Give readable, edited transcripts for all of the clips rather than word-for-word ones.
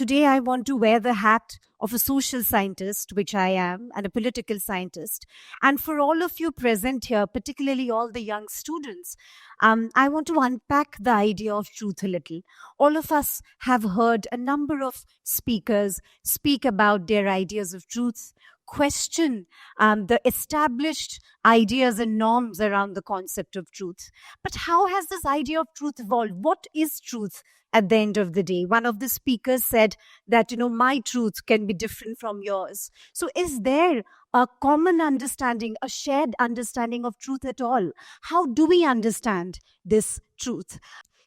today I want to wear the hat of a social scientist, which I am, and a political scientist. And for all of you present here, particularly all the young students, I want to unpack the idea of truth a little. All of us have heard a number of speakers speak about their ideas of truth, question the established ideas and norms around the concept of truth. But how has this idea of truth evolved? What is truth at the end of the day? One of the speakers said that, my truth can be different from yours. So is there a common understanding, a shared understanding of truth at all? How do we understand this truth?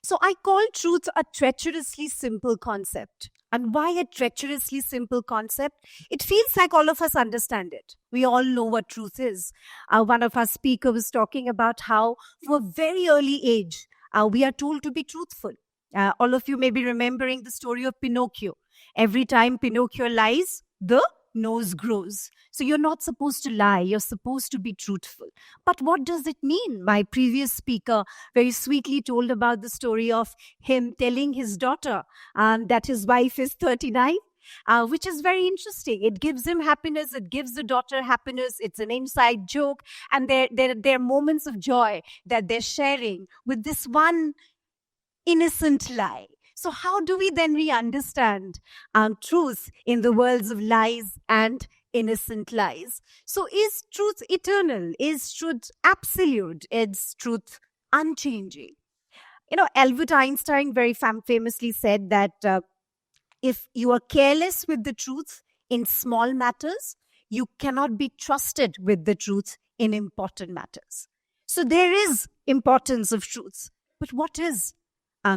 So I call truth a treacherously simple concept. And why a treacherously simple concept? It feels like all of us understand it. We all know what truth is. One of our speakers was talking about how from a very early age, we are told to be truthful. All of you may be remembering the story of Pinocchio. Every time Pinocchio lies, the nose grows. So you're not supposed to lie. You're supposed to be truthful. But what does it mean? My previous speaker very sweetly told about the story of him telling his daughter that his wife is 39. Which is very interesting. It gives him happiness. It gives the daughter happiness. It's an inside joke. And there are moments of joy that they're sharing with this one innocent lie. So how do we then re-understand truth in the worlds of lies and innocent lies? So is truth eternal? Is truth absolute? Is truth unchanging? Albert Einstein very famously said that if you are careless with the truth in small matters, you cannot be trusted with the truth in important matters. So there is importance of truth. But what is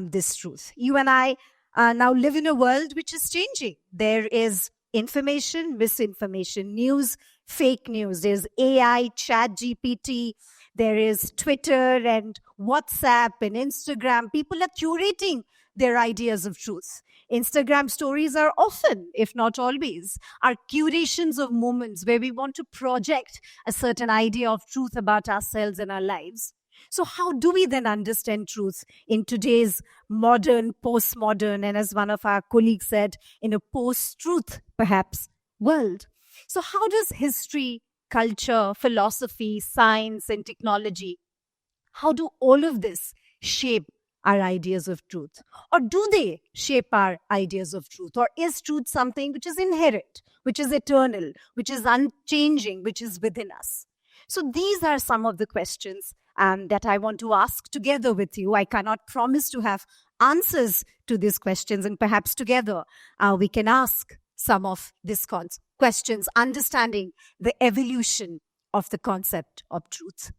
this truth? You and I now live in a world which is changing. There is information, misinformation, news, fake news. There's AI, Chat GPT. There is Twitter and WhatsApp and Instagram. People are curating their ideas of truth. Instagram stories are often, if not always, are curations of moments where we want to project a certain idea of truth about ourselves and our lives. So how do we then understand truth in today's modern, postmodern, and as one of our colleagues said, in a post-truth, perhaps, world? So how does history, culture, philosophy, science, and technology, how do all of this shape our ideas of truth? Or do they shape our ideas of truth? Or is truth something which is inherent, which is eternal, which is unchanging, which is within us? So these are some of the questions that I want to ask together with you. I cannot promise to have answers to these questions, and perhaps together we can ask some of these questions, understanding the evolution of the concept of truth.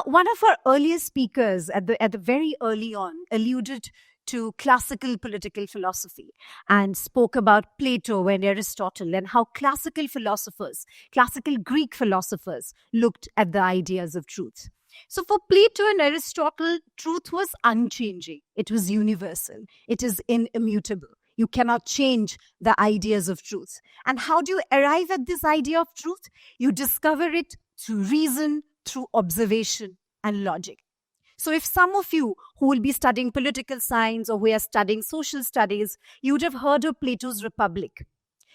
One of our earliest speakers at the very early on alluded to classical political philosophy and spoke about Plato and Aristotle and how classical philosophers, classical Greek philosophers looked at the ideas of truth. So for Plato and Aristotle, truth was unchanging. It was universal. It is immutable. You cannot change the ideas of truth. And how do you arrive at this idea of truth? You discover it through reason, through observation and logic. So if some of you who will be studying political science or who are studying social studies, you would have heard of Plato's Republic.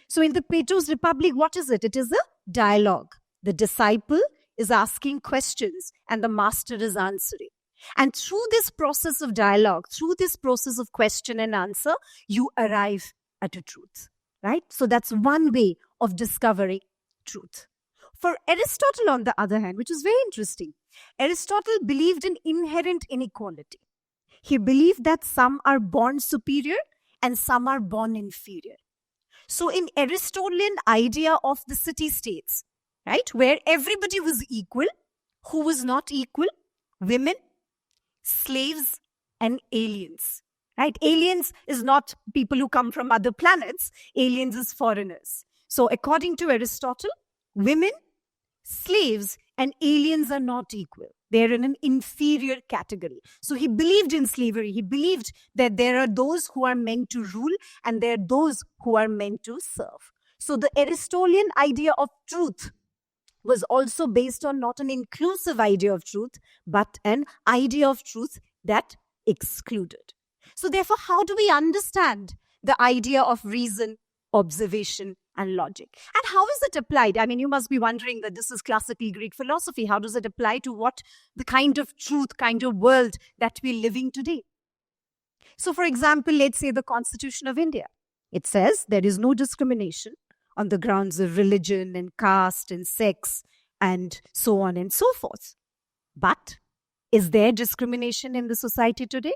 So in the Plato's Republic, what is it? It is a dialogue. The disciple is asking questions and the master is answering. And through this process of dialogue, through this process of question and answer, you arrive at a truth, right? So that's one way of discovering truth. For Aristotle, on the other hand, which is very interesting, Aristotle believed in inherent inequality. He believed that some are born superior and some are born inferior. So in Aristotelian idea of the city-states, right, where everybody was equal, who was not equal? Women, slaves, and aliens, right? Aliens is not people who come from other planets. Aliens is foreigners. So according to Aristotle, women, slaves, and aliens are not equal. They're in an inferior category. So he believed in slavery. He believed that there are those who are meant to rule and there are those who are meant to serve. So the Aristotelian idea of truth was also based on not an inclusive idea of truth, but an idea of truth that excluded. So therefore, how do we understand the idea of reason, observation, and logic. And how is it applied? I mean, you must be wondering that this is classical Greek philosophy. How does it apply to what the kind of truth, kind of world that we're living today? So, for example, let's say the Constitution of India. It says there is no discrimination on the grounds of religion and caste and sex and so on and so forth. But is there discrimination in the society today?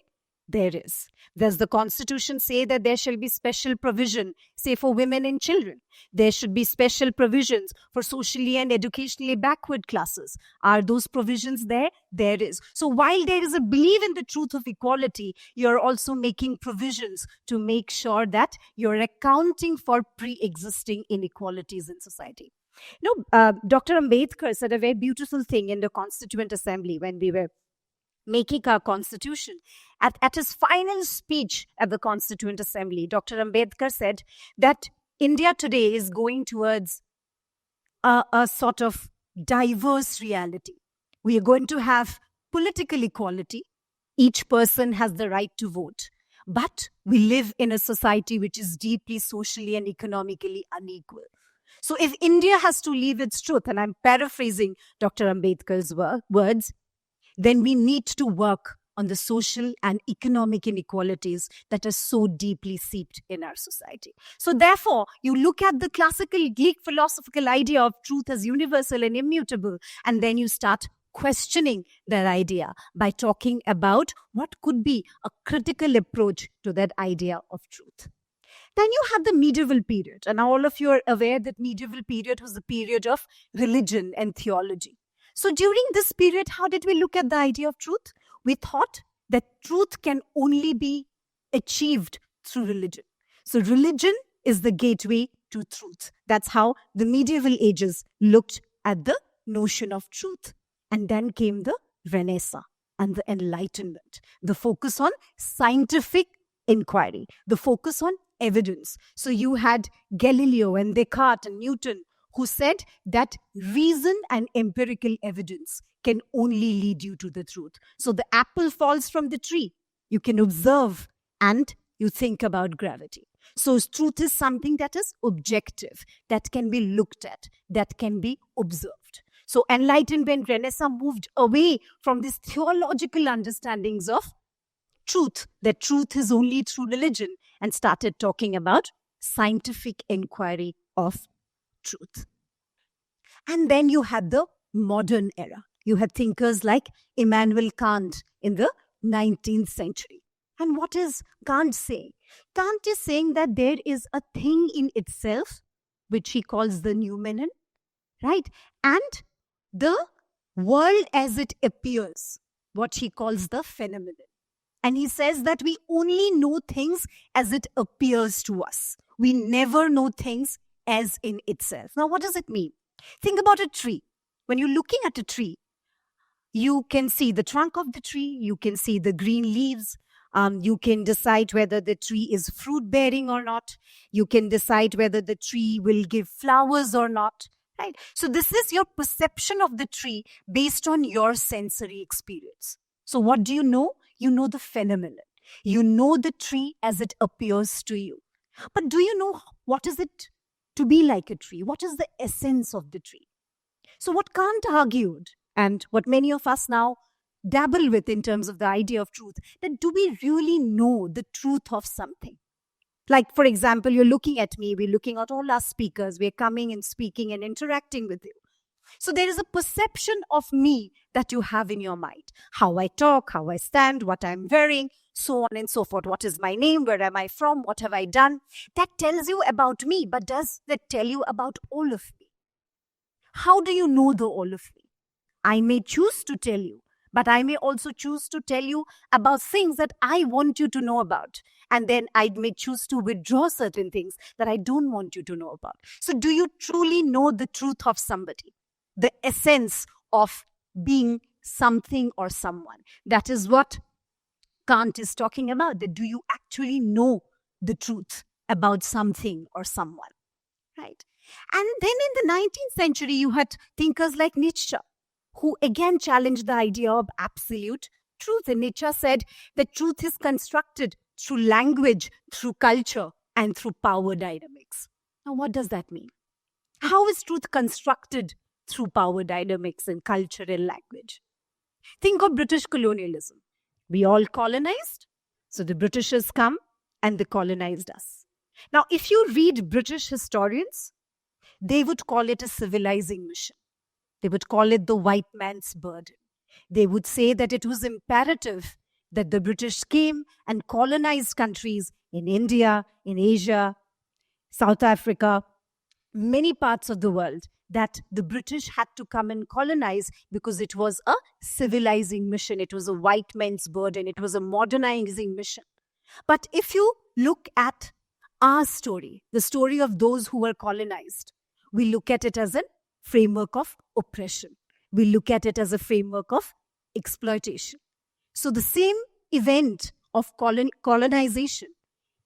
There is. Does the Constitution say that there shall be special provision, say, for women and children? There should be special provisions for socially and educationally backward classes. Are those provisions there? There is. So while there is a belief in the truth of equality, you're also making provisions to make sure that you're accounting for pre-existing inequalities in society. Dr. Ambedkar said a very beautiful thing in the Constituent Assembly when we were making our constitution. At his final speech at the Constituent Assembly, Dr. Ambedkar said that India today is going towards a sort of diverse reality. We are going to have political equality. Each person has the right to vote. But we live in a society which is deeply socially and economically unequal. So if India has to leave its truth, and I'm paraphrasing Dr. Ambedkar's words, then we need to work on the social and economic inequalities that are so deeply seeped in our society. So therefore, you look at the classical Greek philosophical idea of truth as universal and immutable, and then you start questioning that idea by talking about what could be a critical approach to that idea of truth. Then you had the medieval period, and all of you are aware that medieval period was the period of religion and theology. So during this period, how did we look at the idea of truth? We thought that truth can only be achieved through religion. So religion is the gateway to truth. That's how the medieval ages looked at the notion of truth. And then came the Renaissance and the Enlightenment, the focus on scientific inquiry, the focus on evidence. So you had Galileo and Descartes and Newton, who said that reason and empirical evidence can only lead you to the truth. So the apple falls from the tree. You can observe and you think about gravity. So truth is something that is objective, that can be looked at, that can be observed. So Enlightenment, Renaissance moved away from these theological understandings of truth, that truth is only through religion, and started talking about scientific inquiry of truth. And then you had the modern era. You had thinkers like Immanuel Kant in the 19th century. And what is Kant saying? Kant is saying that there is a thing in itself, which he calls the noumenon, right? And the world as it appears, what he calls the phenomenon. And he says that we only know things as it appears to us. We never know things as in itself. Now, what does it mean? Think about a tree. When you're looking at a tree, you can see the trunk of the tree, you can see the green leaves, you can decide whether the tree is fruit-bearing or not, you can decide whether the tree will give flowers or not, right? So this is your perception of the tree based on your sensory experience. So what do you know? You know the phenomenon. You know the tree as it appears to you. But do you know what is it to be like a tree? What is the essence of the tree? So what Kant argued, and what many of us now dabble with in terms of the idea of truth, that do we really know the truth of something? Like, for example, you're looking at me, we're looking at all our speakers, we're coming and speaking and interacting with you. So there is a perception of me that you have in your mind. How I talk, how I stand, what I'm wearing, so on and so forth. What is my name? Where am I from? What have I done? That tells you about me, but does that tell you about all of me? How do you know the all of me? I may choose to tell you, but I may also choose to tell you about things that I want you to know about. And then I may choose to withdraw certain things that I don't want you to know about. So do you truly know the truth of somebody? The essence of being something or someone. That is what Kant is talking about. That do you actually know the truth about something or someone? Right? And then in the 19th century, you had thinkers like Nietzsche, who again challenged the idea of absolute truth. And Nietzsche said that truth is constructed through language, through culture, and through power dynamics. Now, what does that mean? How is truth constructed through power dynamics in culture and language? Think of British colonialism. We all colonized, so the Britishers come and they colonized us. Now, if you read British historians, they would call it a civilizing mission. They would call it the white man's burden. They would say that it was imperative that the British came and colonized countries in India, in Asia, South Africa, many parts of the world, that the British had to come and colonize because it was a civilizing mission. It was a white man's burden. It was a modernizing mission. But if you look at our story, the story of those who were colonized, we look at it as a framework of oppression. We look at it as a framework of exploitation. So the same event of colonization,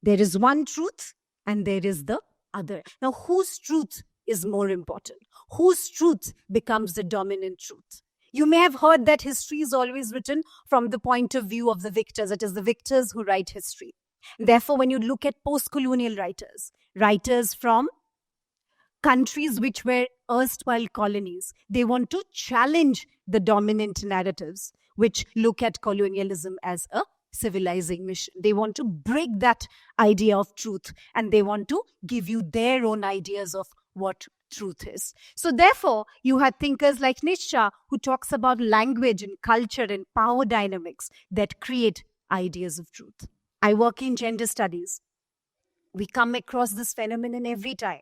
there is one truth and there is the other. Now, whose truth is more important? Whose truth becomes the dominant truth? You may have heard that history is always written from the point of view of the victors. It is the victors who write history. Therefore, when you look at post-colonial writers, writers from countries which were erstwhile colonies, they want to challenge the dominant narratives which look at colonialism as a civilizing mission. They want to break that idea of truth and they want to give you their own ideas of what truth is. So therefore, you had thinkers like Nietzsche who talks about language and culture and power dynamics that create ideas of truth. I work in gender studies. We come across this phenomenon every time.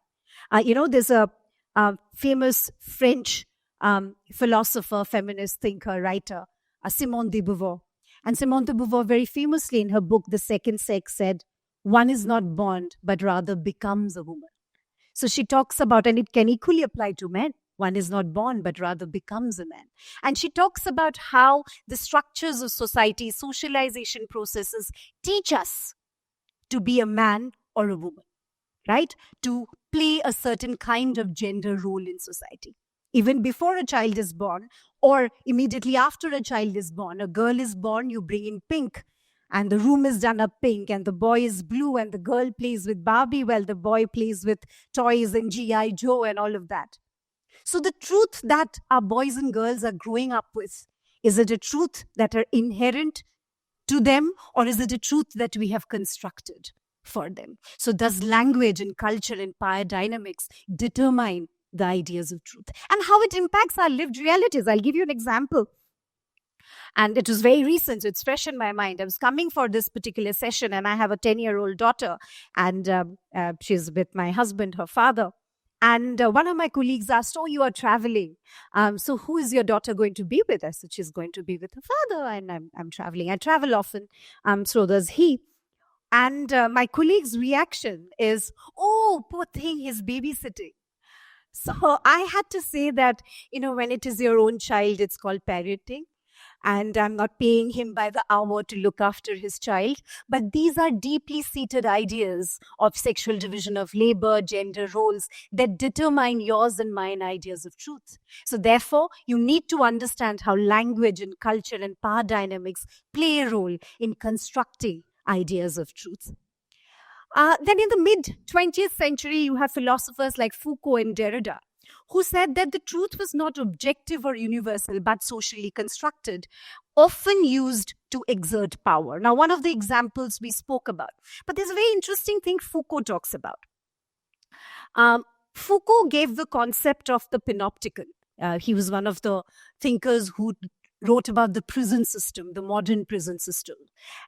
There's a famous French philosopher, feminist thinker, writer, Simone de Beauvoir. And Simone de Beauvoir very famously in her book, The Second Sex, said, one is not born, but rather becomes a woman. So she talks about, and it can equally apply to men, one is not born, but rather becomes a man. And she talks about how the structures of society, socialization processes teach us to be a man or a woman, right? To play a certain kind of gender role in society. Even before a child is born or immediately after a child is born, a girl is born, you bring in pink and the room is done up pink and the boy is blue and the girl plays with Barbie while the boy plays with toys and G.I. Joe and all of that. So the truth that our boys and girls are growing up with, is it a truth that are inherent to them or is it a truth that we have constructed for them? So does language and culture and power dynamics determine the ideas of truth and how it impacts our lived realities? I'll give you an example. And it was very recent, so it's fresh in my mind. I was coming for this particular session and I have a 10-year-old daughter and she's with my husband, her father. And one of my colleagues asked, oh, you are traveling. So who is your daughter going to be with? I said, she's going to be with her father and I'm traveling. I travel often. So does he. And my colleague's reaction is, oh, poor thing, he's babysitting. So I had to say that, when it is your own child, it's called parenting. And I'm not paying him by the hour to look after his child. But these are deeply seated ideas of sexual division of labor, gender roles that determine yours and mine ideas of truth. So therefore, you need to understand how language and culture and power dynamics play a role in constructing ideas of truth. Then in the mid-20th century, you have philosophers like Foucault and Derrida, who said that the truth was not objective or universal, but socially constructed, often used to exert power. Now, one of the examples we spoke about, but there's a very interesting thing Foucault talks about. Foucault gave the concept of the panopticon. He was one of the thinkers who wrote about the prison system, the modern prison system.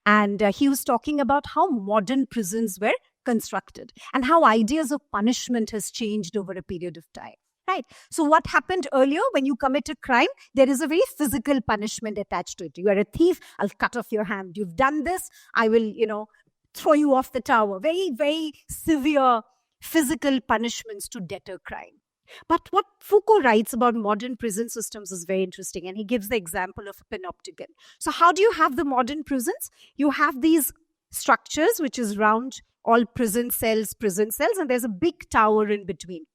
And he was talking about how modern prisons were constructed and how ideas of punishment has changed over a period of time. Right. So what happened earlier when you commit a crime, there is a very physical punishment attached to it. You are a thief, I'll cut off your hand. You've done this, I will, throw you off the tower. Very, very severe physical punishments to deter crime. But what Foucault writes about modern prison systems is very interesting. And he gives the example of a panopticon. So how do you have the modern prisons? You have these structures, which is round, all prison cells, and there's a big tower in between.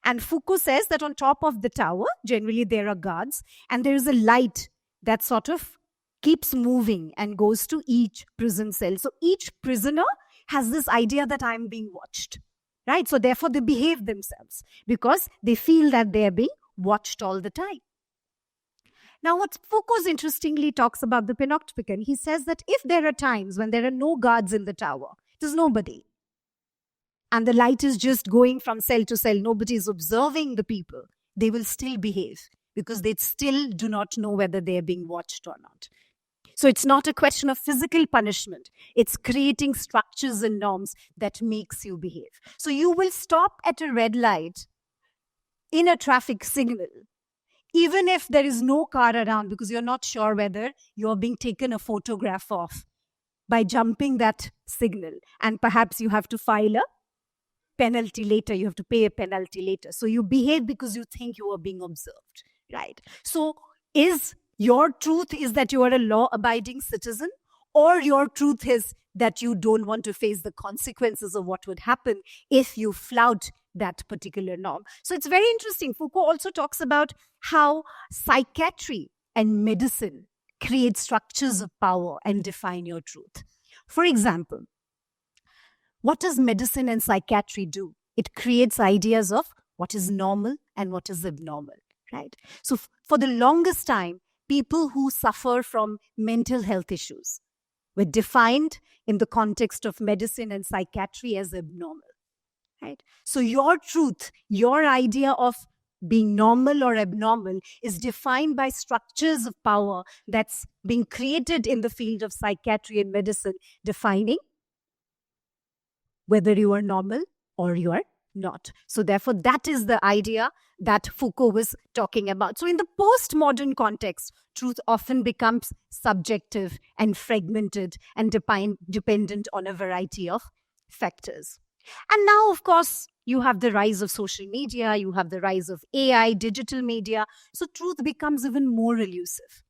And Foucault says that on top of the tower, generally there are guards, and there is a light that sort of keeps moving and goes to each prison cell. So each prisoner has this idea that I'm being watched, right? So therefore they behave themselves because they feel that they're being watched all the time. Now, what Foucault interestingly talks about the panopticon, he says that if there are times when there are no guards in the tower, there's nobody, and the light is just going from cell to cell, nobody is observing the people, they will still behave because they still do not know whether they are being watched or not. So it's not a question of physical punishment. It's creating structures and norms that makes you behave. So you will stop at a red light in a traffic signal, even if there is no car around, because you're not sure whether you're being taken a photograph of by jumping that signal. And perhaps you have to file a penalty later. You have to pay a penalty later. So you behave because you think you are being observed, right? So is your truth is that you are a law-abiding citizen, or your truth is that you don't want to face the consequences of what would happen if you flout that particular norm? So it's very interesting. Foucault also talks about how psychiatry and medicine create structures of power and define your truth. For example, what does medicine and psychiatry do? It creates ideas of what is normal and what is abnormal, right? So for the longest time, people who suffer from mental health issues were defined in the context of medicine and psychiatry as abnormal, right? So your truth, your idea of being normal or abnormal is defined by structures of power that's being created in the field of psychiatry and medicine, defining whether you are normal or you are not. So therefore, that is the idea that Foucault was talking about. So in the postmodern context, truth often becomes subjective and fragmented and dependent on a variety of factors. And now, of course, you have the rise of social media, you have the rise of AI, digital media. So truth becomes even more elusive.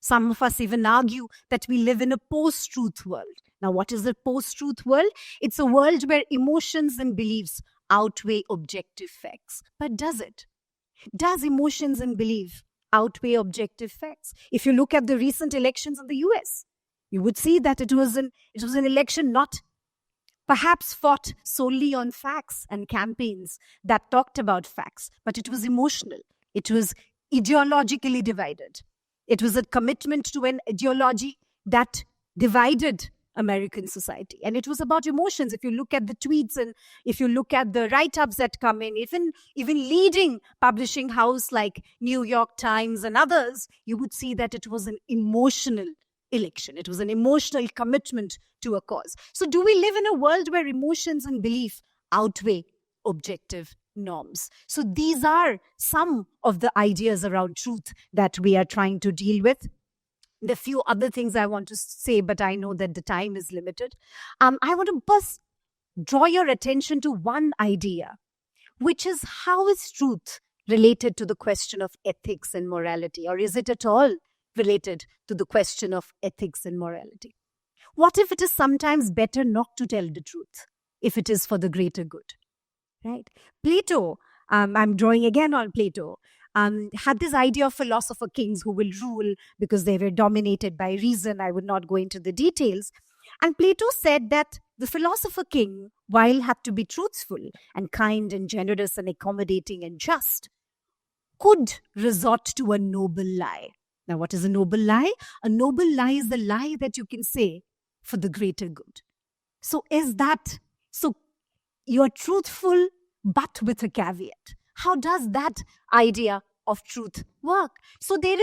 Some of us even argue that we live in a post-truth world. Now, what is a post-truth world? It's a world where emotions and beliefs outweigh objective facts. But does it? Does emotions and belief outweigh objective facts? If you look at the recent elections in the US, you would see that it was an election not perhaps fought solely on facts and campaigns that talked about facts, but it was emotional. It was ideologically divided. It was a commitment to an ideology that divided American society. And it was about emotions. If you look at the tweets and if you look at the write-ups that come in, even leading publishing house like New York Times and others, you would see that it was an emotional election. It was an emotional commitment to a cause. So do we live in a world where emotions and belief outweigh objective norms? So these are some of the ideas around truth that we are trying to deal with. The few other things I want to say, but I know that the time is limited. I want to first draw your attention to one idea, which is how is truth related to the question of ethics and morality, or is it at all related to the question of ethics and morality? What if it is sometimes better not to tell the truth if it is for the greater good, right? Plato, I'm drawing again on Plato, had this idea of philosopher kings who will rule because they were dominated by reason. I would not go into the details. And Plato said that the philosopher king, while had to be truthful and kind and generous and accommodating and just, could resort to a noble lie. Now, what is a noble lie? A noble lie is the lie that you can say for the greater good. So you're truthful, but with a caveat. How does that idea of truth work? So the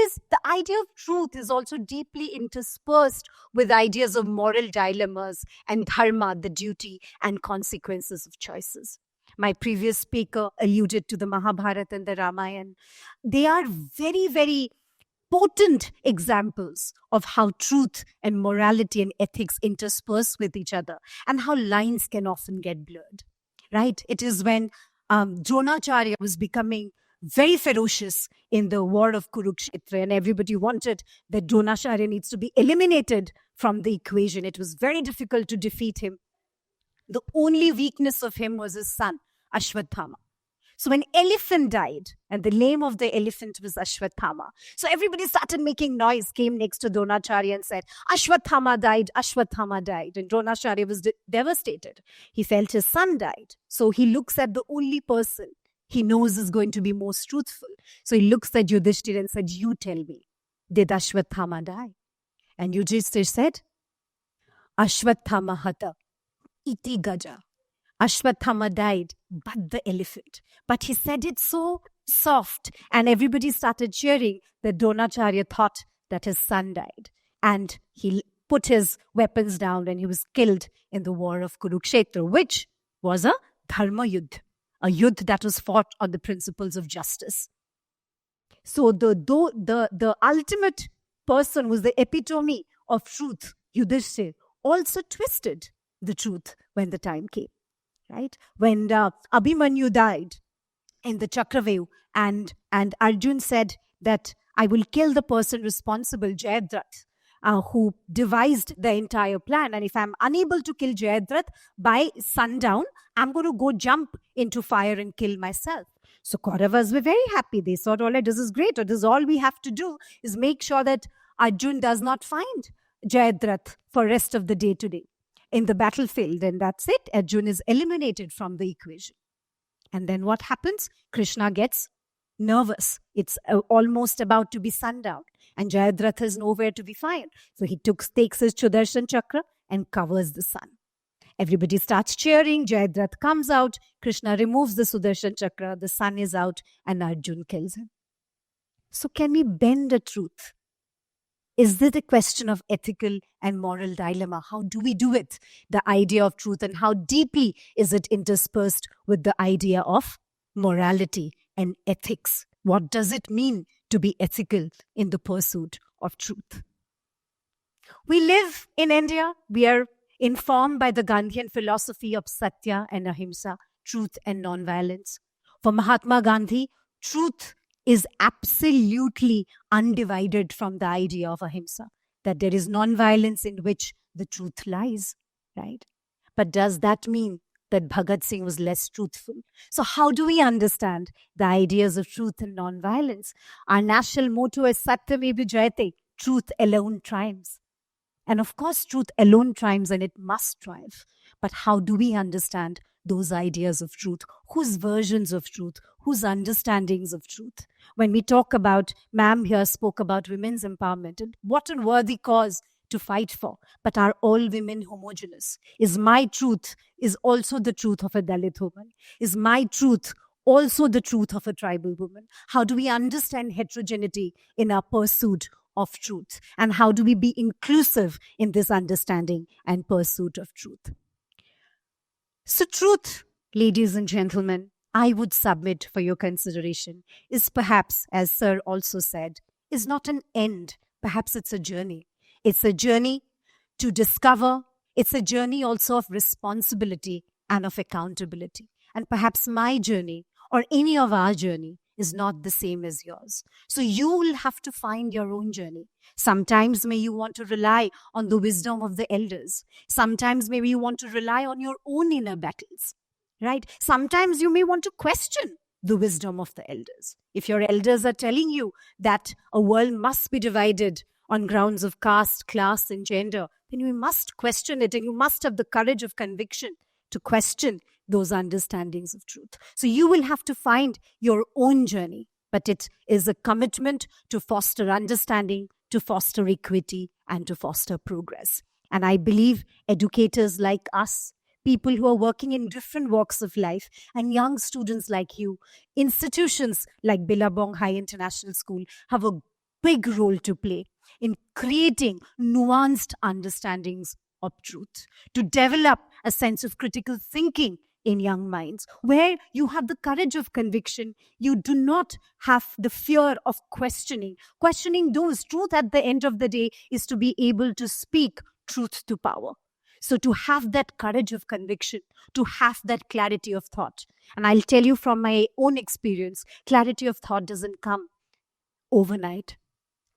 idea of truth is also deeply interspersed with ideas of moral dilemmas and dharma, the duty and consequences of choices. My previous speaker alluded to the Mahabharata and the Ramayana. They are very, very potent examples of how truth and morality and ethics intersperse with each other and how lines can often get blurred, right? It is when Dronacharya was becoming very ferocious in the war of Kurukshetra, and everybody wanted that Dronacharya needs to be eliminated from the equation. It was very difficult to defeat him. The only weakness of him was his son, Ashwatthama. So an elephant died, and the name of the elephant was Ashwathama. So everybody started making noise, came next to Dronacharya and said, Ashwathama died, Ashwathama died. And Dronacharya was devastated. He felt his son died. So he looks at the only person he knows is going to be most truthful. So he looks at Yudhishthira and said, you tell me, did Ashwathama die? And Yudhishthira said, Ashwathama hata iti gaja. Ashwathama died, but the elephant. But he said it so soft, and everybody started cheering that Dronacharya thought that his son died. And he put his weapons down and he was killed in the war of Kurukshetra, which was a dharma yudh, a yudh that was fought on the principles of justice. So the ultimate person who was the epitome of truth, Yudhishthira, also twisted the truth when the time came. Right? When Abhimanyu died in the Chakravyuh and Arjun said that I will kill the person responsible, Jayadratha, who devised the entire plan. And if I'm unable to kill Jayadratha by sundown, I'm going to go jump into fire and kill myself. So Kauravas were very happy. They thought, all right, this is great. Or this is all we have to do is make sure that Arjun does not find Jayadratha for rest of the day today in the battlefield, and that's it. Arjun is eliminated from the equation. And then what happens? Krishna gets nervous. It's almost about to be sundown, and Jayadratha is nowhere to be found. So he takes his Sudarshan Chakra and covers the sun. Everybody starts cheering. Jayadratha comes out. Krishna removes the Sudarshan Chakra. The sun is out, and Arjun kills him. So can we bend a truth? Is this a question of ethical and moral dilemma? How do we do it? The idea of truth, and how deeply is it interspersed with the idea of morality and ethics? What does it mean to be ethical in the pursuit of truth? We live in India. We are informed by the Gandhian philosophy of Satya and Ahimsa, truth and nonviolence. For Mahatma Gandhi, truth is absolutely undivided from the idea of ahimsa, that there is non-violence in which the truth lies, right? But does that mean that Bhagat Singh was less truthful? So how do we understand the ideas of truth and non-violence? Our national motto is Satyam Eva Jayate, truth alone triumphs. And of course, truth alone triumphs, and it must triumph. But how do we understand those ideas of truth? Whose versions of truth? Whose understandings of truth? When we talk about, ma'am here spoke about women's empowerment, and what a worthy cause to fight for. But are all women homogeneous? Is my truth is also the truth of a Dalit woman? Is my truth also the truth of a tribal woman? How do we understand heterogeneity in our pursuit of truth? And how do we be inclusive in this understanding and pursuit of truth? So truth, ladies and gentlemen, I would submit for your consideration, is perhaps, as Sir also said, is not an end. Perhaps it's a journey. It's a journey to discover. It's a journey also of responsibility and of accountability. And perhaps my journey or any of our journey is not the same as yours. So you will have to find your own journey. Sometimes may you want to rely on the wisdom of the elders. Sometimes maybe you want to rely on your own inner battles, right? Sometimes you may want to question the wisdom of the elders. If your elders are telling you that a world must be divided on grounds of caste, class, and gender, then you must question it, and you must have the courage of conviction to question those understandings of truth. So you will have to find your own journey, but it is a commitment to foster understanding, to foster equity, and to foster progress. And I believe educators like us, people who are working in different walks of life, and young students like you, institutions like Billabong High International School have a big role to play in creating nuanced understandings of truth, to develop a sense of critical thinking in young minds, where you have the courage of conviction. You do not have the fear of questioning those. Truth at the end of the day is to be able to speak truth to power. So to have that courage of conviction, to have that clarity of thought. And I'll tell you from my own experience, clarity of thought doesn't come overnight.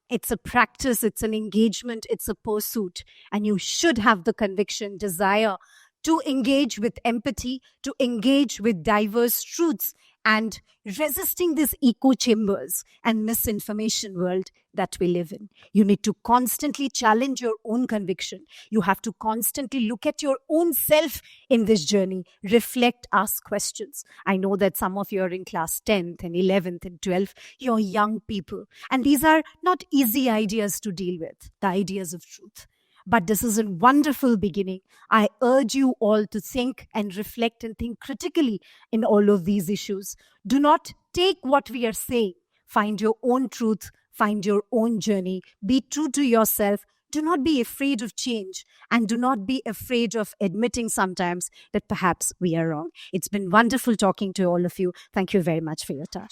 It's a practice, it's an engagement, it's a pursuit. And you should have the conviction, desire to engage with empathy, to engage with diverse truths and resisting these echo chambers and misinformation world that we live in. You need to constantly challenge your own conviction. You have to constantly look at your own self in this journey, reflect, ask questions. I know that some of you are in class 10th and 11th and 12th. You're young people. And these are not easy ideas to deal with, the ideas of truth. But this is a wonderful beginning. I urge you all to think and reflect and think critically in all of these issues. Do not take what we are saying. Find your own truth. Find your own journey. Be true to yourself. Do not be afraid of change, and do not be afraid of admitting sometimes that perhaps we are wrong. It's been wonderful talking to all of you. Thank you very much for your time.